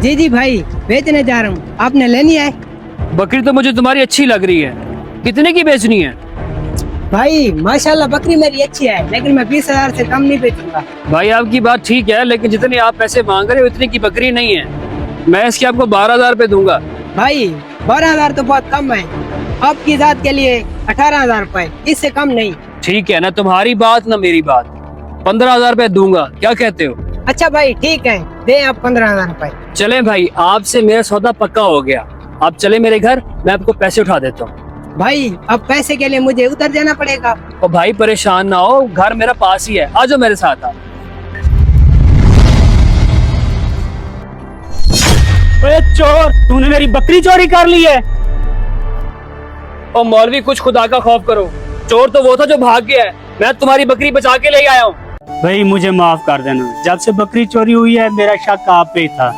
जी जी भाई, बेचने जा रहा हूँ, आपने लेनी है? बकरी तो मुझे तुम्हारी अच्छी लग रही है, कितने की बेचनी है? भाई माशाल्लाह बकरी मेरी अच्छी है, लेकिन मैं 20,000 से कम नहीं बेचूंगा। भाई आपकी बात ठीक है, लेकिन जितने आप पैसे मांग रहे हो इतनी की बकरी नहीं है। मैं इसके आपको 12,000 पे दूंगा। भाई 12,000 तो बहुत कम है, आपकी जात के लिए 18,000 रुपए, इससे कम नहीं। ठीक है ना, तुम्हारी बात ना मेरी बात, 15,000 पे दूंगा, क्या कहते हो? अच्छा भाई ठीक है, दे आप 15,000 रुपए। चले भाई, आपसे मेरा सौदा पक्का हो गया। आप चले मेरे घर, मैं आपको पैसे उठा देता हूँ। भाई अब पैसे के लिए मुझे उधर जाना पड़ेगा। और भाई परेशान ना हो, घर मेरा पास ही है, आ जाओ मेरे साथ आप। ओए चोर, तूने मेरी बकरी चोरी कर ली है। और मौलवी कुछ खुदा का खौफ करो, चोर तो वो था जो भाग गया है, मैं तुम्हारी बकरी बचा के ले आया हूँ। भाई मुझे माफ कर देना, जब से बकरी चोरी हुई है मेरा शक आप पे ही था।